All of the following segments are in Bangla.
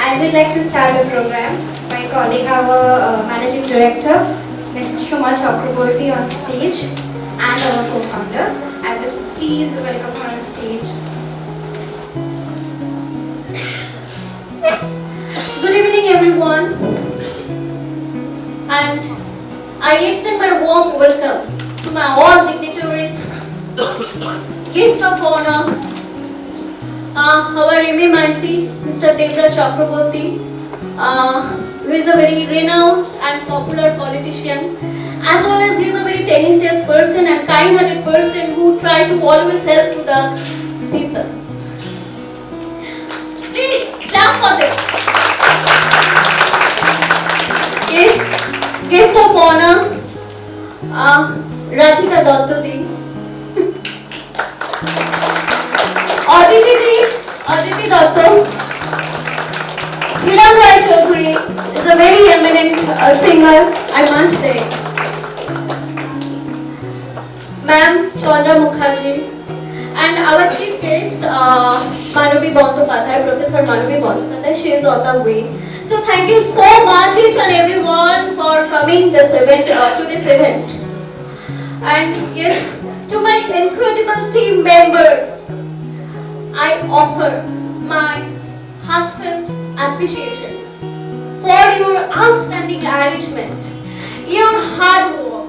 I would like to start the program by calling our Managing Director, Mrs. Shoma Chakraborty, on stage and our co-founder. I would please welcome her on stage. Good evening, everyone, and I extend my warm welcome to my all dignitaries, guests of honor, our MMIC, Mr. Debra Chakraborty, who is a very renowned and popular politician, as well as he is a very tenacious person and kind-hearted person who try to always help to the people. Please clap for this. Yes, guest of honor, Radhika Dattodi. Aditi Datto, Jilan Rai Chaudhary is a very eminent singer, I must say. Ma'am Chandra Mukherjee, and our chief guest, Manavi Bandyopadhyay, Professor Manavi Bandyopadhyay, she is on the way. So thank you so much each and everyone for coming this event, to this event. And yes, to my incredible team members, I offer my heartfelt appreciations for your outstanding arrangement, your hard work.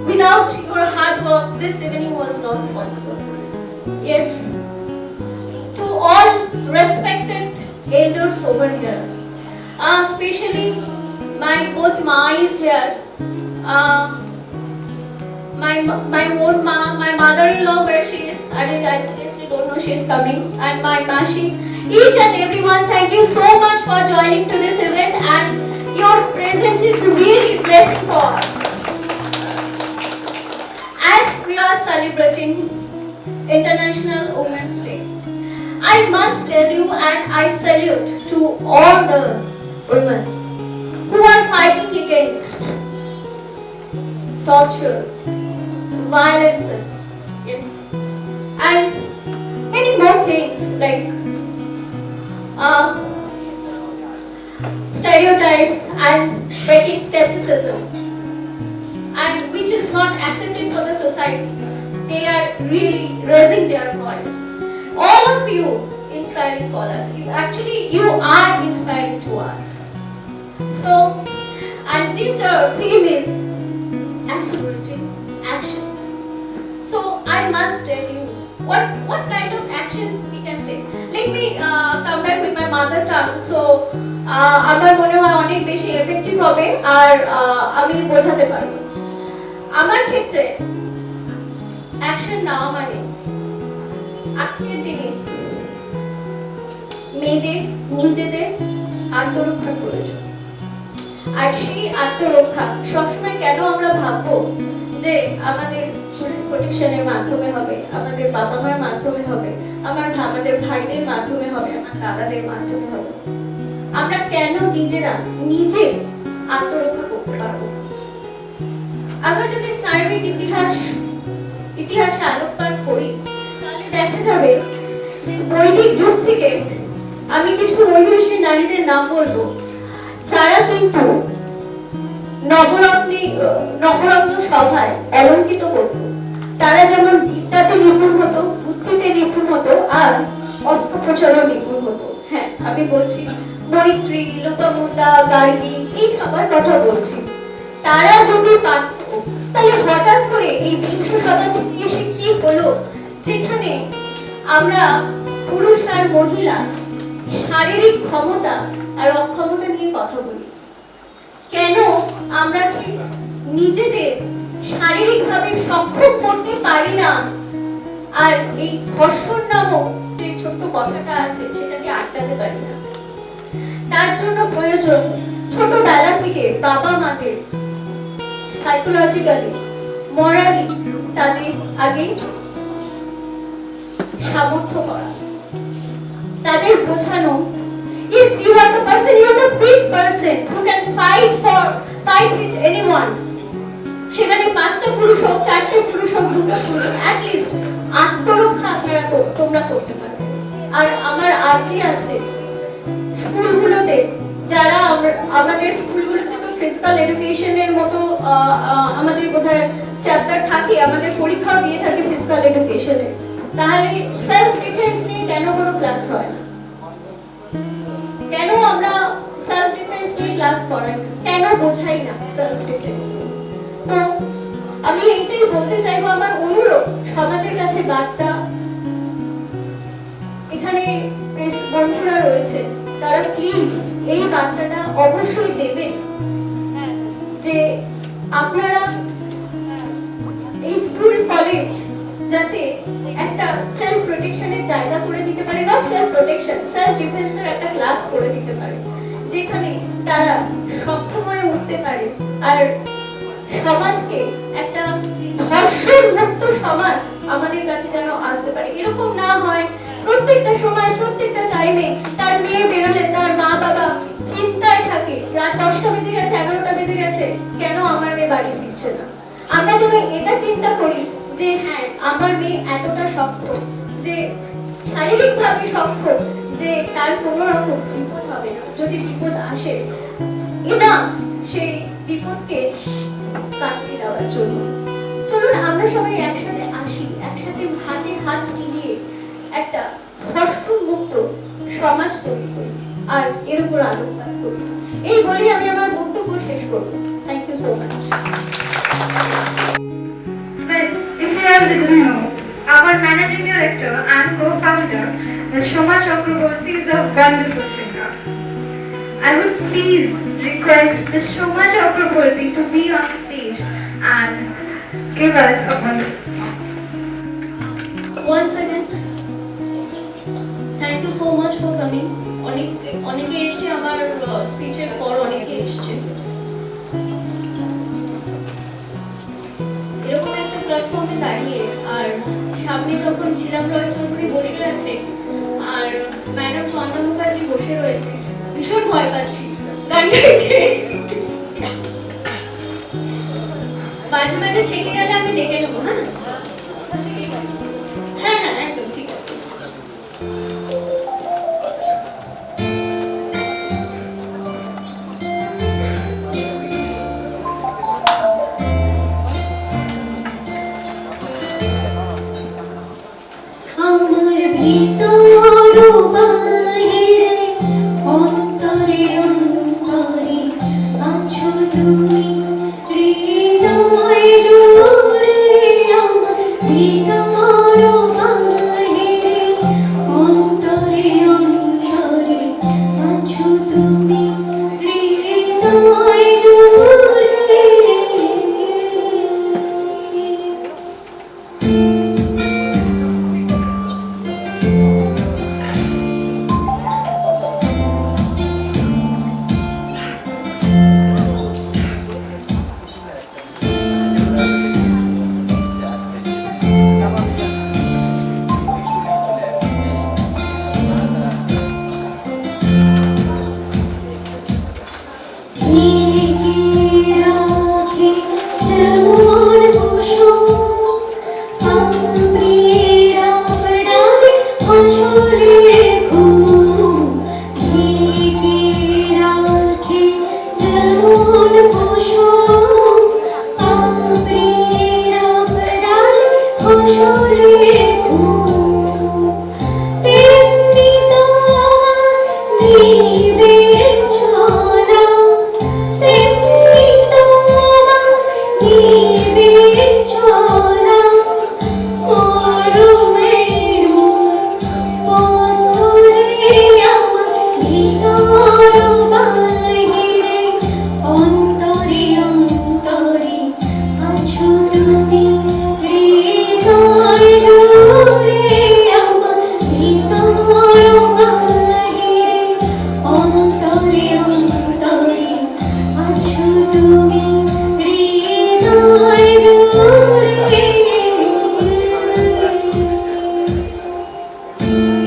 Without your hard work, this evening was not possible. Yes, to all respected elders over here, especially my both ma is here, my own ma, my mother-in-law, where she is, I seriously don't know she is coming, and my Mashi, each and everyone, thank you so much for joining to this event, and your presence is really blessing for us. As we are celebrating International Women's Day, I must tell you and I salute to all the women who are fighting against torture, violences, yes, and many more things like stereotypes and breaking skepticism, and which is not accepted for the society. They are really raising their voice. All of you inspiring for us. Actually, you are inspiring to us. So, and this theme is accelerating actions. So, I must tell you what kind of actions we can take. Let me come back with my mother tongue. So, আমার মনে হয় অনেক বেশি এফেক্টিভ হবে আর আমি বোঝাতে পারবো। আমার ক্ষেত্রে অ্যাকশন নেওয়া মানে আজকের দিনে মেয়েদের নিজেদের আত্মরক্ষার প্রয়োজন। আর সেই আত্মরক্ষা সবসময় কেন আমরা ভাববো যে আমাদের পুলিশ প্রোটেকশনের মাধ্যমে হবে, আমাদের বাবা মার মাধ্যমে হবে, আমাদের ভাইদের মাধ্যমে হবে, আমার দাদাদের মাধ্যমে হবে, আমরা কেন নিজে আত্মরক্ষা করতে পারবো? আমরা যদি স্নায়বিক ইতিহাসে আলোকপাত করি, তাহলে দেখা যাবে যে বৈদিক যুগ থেকে আমি কিছু মহিষী নারীদের নাম বলবো যারা কিন্তু নবরত্ন সভায় অলঙ্কিত করত। তারা যেমন বিদ্যাতে নিপুণ হতো, বুদ্ধিতে নিপুণ হতো, আর অস্ত্রোপচারও নিপুণ হতো। হ্যাঁ, আমি বলছি মৈত্রী, লোপামুদ্রা, গার্গী, এই সবার কথা বলছি। তারা যদি পারত, তাহলে হঠাৎ করে এই বিংশ শতাব্দীতে এসে কি হলো, যেখানে আমরা পুরুষ আর মহিলা শারীরিক ক্ষমতা আর অক্ষমতা নিয়ে কথা বলি? কেন আমরা ঠিক নিজেদের শারীরিকভাবে সক্ষম করতে পারি না, আর এই ধর্ষণ নামক যে ছোট্ট কথাটা আছে সেটাকে আটকাতে পারি না? তার জন্য প্রয়োজন ছোটবেলা থেকে বাবা মাদের সাইকোলজিক্যালি, মরালি তাদের আগে সামর্থ্য করা, তাদের বোঝানো, yes, you are the person, you are the fit person who can fight with anyone. সেখানে 5টা পুরুষ হোক, 4টে পুরুষ হোক, 2টা পুরুষ, at least আত্মরক্ষা তোমরা করতে পারবে। আর আমার আর্জি আছে স্কুলগুলোতে যারা আমাদের স্কুলগুলোতে তো ফিজিক্যাল এডুকেশনের মতো আমাদের বোধহয় চ্যাপ্টার থাকে, আমাদের পরীক্ষাও দিয়ে থাকে ফিজিক্যাল এডুকেশনে, তাহলে সেলফ ডিফেন্স নিয়ে কেন কোনো ক্লাস হয় না? কেন আমরা সেলফ ডিফেন্স নিয়ে ক্লাস করাই, কেন বোঝাই না সেলফ ডিফেন্স? তো আমি এইটাই বলতে চাইবো, আমার অনুরোধ সমাজের কাছে বার্তা, এখানে প্রেস বন্ধুরা রয়েছে, তারা প্লিজ এই বার্তাটা অবশ্যই দেবেন যে আপনারা এই স্কুল কলেজ যাতে একটা সেলফ প্রোটেকশনের জায়গা করে দিতে পারে, বা সেলফ প্রোটেকশন সেলফ ডিফেন্সের একটা ক্লাস করে দিতে পারে, যেখানে তারা সক্ষম হয়ে উঠতে পারে আর সমাজকে একটা ধর্ষণ মুক্ত সমাজ আমাদের কাছে যেন আসতে পারে। এরকম না হয় প্রত্যেকটা সময় প্রত্যেকটা টাইমে তার মেয়ে বেরোলে তার মা বাবা চিন্তায় থাকে, রাত 10টা বেজে গেছে, 11টা বেজে গেছে, কেন আমার মেয়ে বাড়ি ফিরছে না। আমরা যেন এটা চিন্তা করি যে হ্যাঁ আমার মেয়ে এতটা শক্ত, যে শারীরিকভাবে শক্ত, যে তার কোনো রকম বিপদ হবে না, যদি বিপদ আসে না সেই বিপদকে কাটিয়ে দেওয়ার জন্য। চলুন আমরা সবাই একসাথে আসি, একসাথে হাতে হাত মিলিয়ে একটা ধর্ষণ মুক্ত সমাজ তৈরি করি আর এর উপর আলোকপাত করি। এই বলেই আমি আমার বক্তব্য শেষ করব। Thank you so much. Well, if you all didn't know, our managing director and co-founder, Ms. Shoma Chakraborty, is a wonderful singer. I would please request Ms. Shoma Chakraborty to be on stage and give us a wonderful song. Once again, thank you so much for coming. অনেকে এসছে, আমার স্পিচের পর অনেকে এসছে। এরকম একটা প্ল্যাটফর্মে দাঁড়িয়ে আর সামনে যখন ঝিলাম রয় চৌধুরী বসে আছে আর ম্যাডাম চন্দ্র মুখার্জি বসে রয়েছে, ভীষণ ভয় পাচ্ছি গান গাইতে। মাঝে মাঝে ঠেকে গেলে আমি ডেকে নেবো। হ্যাঁ হ্যাঁ হ্যাঁ, একদম ঠিক আছে। আমার ভিতর বাহিরে অন্তরে অন্তরে আছো তুমি, হৃদয় জুড়ে আমার ভিতর বাহিরে অন্তরে অন্তরে আছো তুমি, হৃদয় জুড়ে।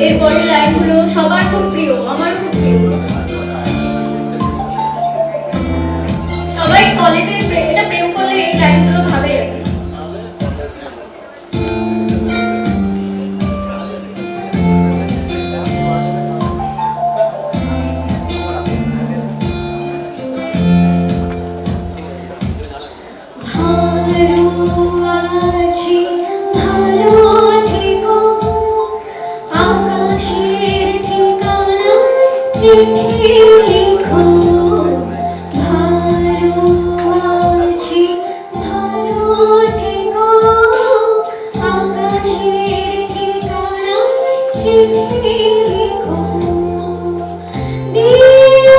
এরপরের লাইনগুলো সবার খুব প্রিয়, আমার খুব প্রিয়। সবাই কলেজে এটা প্রেম করলে এই লাইনগুলো ভাবে। চিঠি লিখো, ভালো আছি, ভালো থেকো, আকাশের ঠিকানা চিঠি লিখো, দিও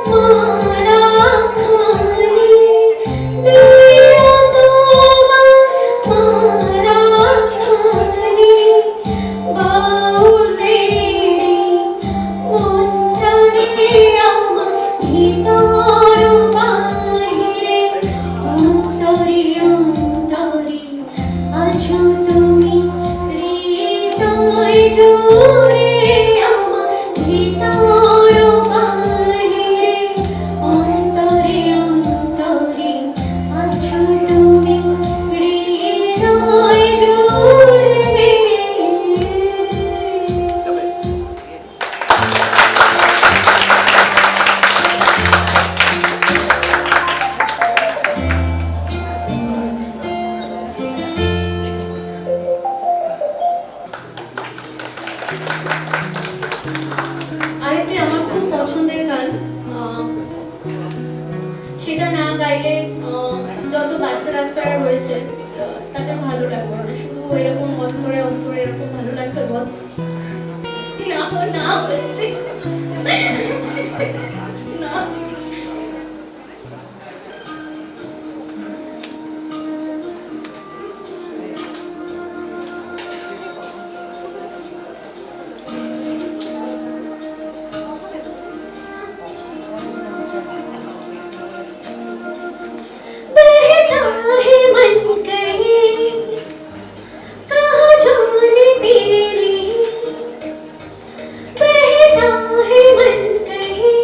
তোমার মালা খানি, দিও তোমার মালা খানি, বাউলে মনটারে আমার ভিতর বাহিরে, অন্তরে অন্তরে আছো তুমি, হৃদয় জুড়ে আমার ভিতর বাহিরে, অন্তরে অন্তরে আছো তুমি, হৃদয় জুড়ে। আরেকটি আমার খুব পছন্দের গান, সেটা না গাইলে যত বাচ্চা কাচ্চারা রয়েছে তাদের ভালো লাগবে না, শুধু এরকম অন্তরে অন্তরে এরকম ভালো লাগবে বল না, না হচ্ছে না। बहता है मन कहीं, कहाँ जाने तेरी, बहता है मन कहीं,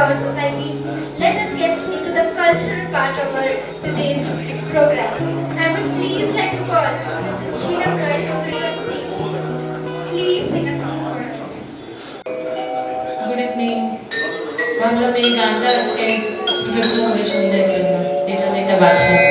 our society, let us get into the cultural part of our today's program. I would please like to call Mrs. Sheila Rai Chaudhary on stage. Please sing a song for us. Good evening. ভাবলাম এই গানটা আজকে সুটেবল হবে সন্ধ্যের জন্য, এই জন্য এটা বাজলাম।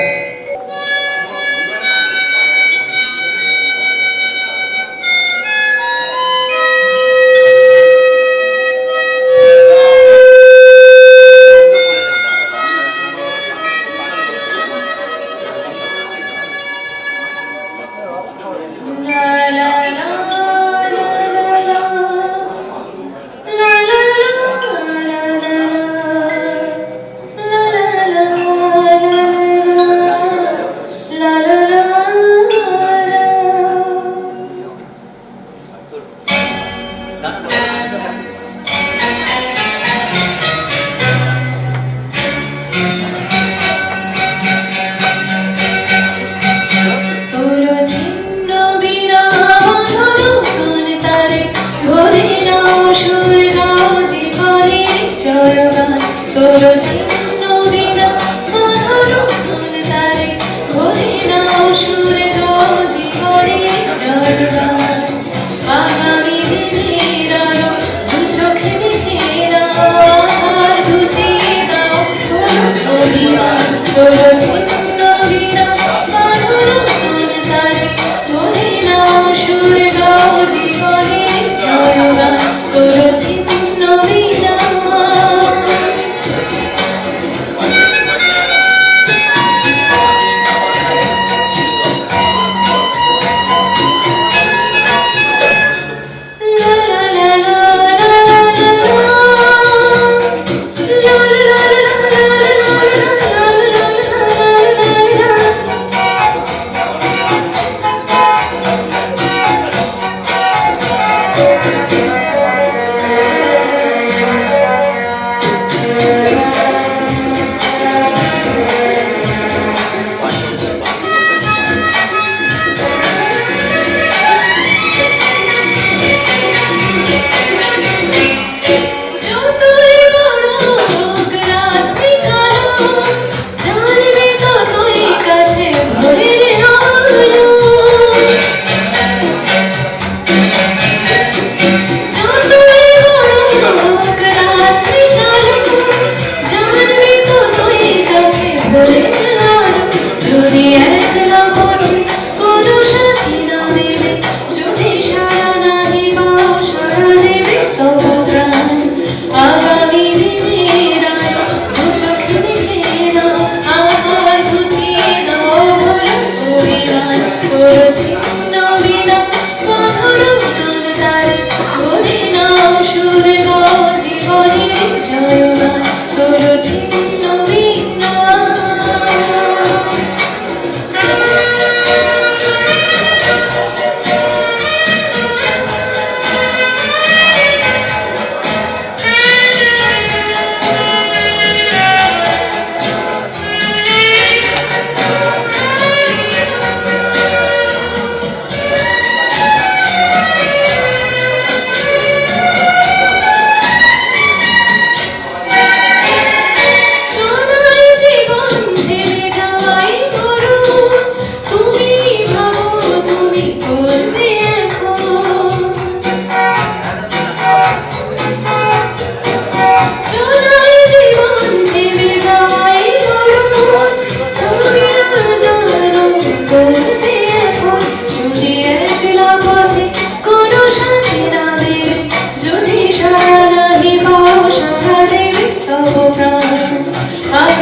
I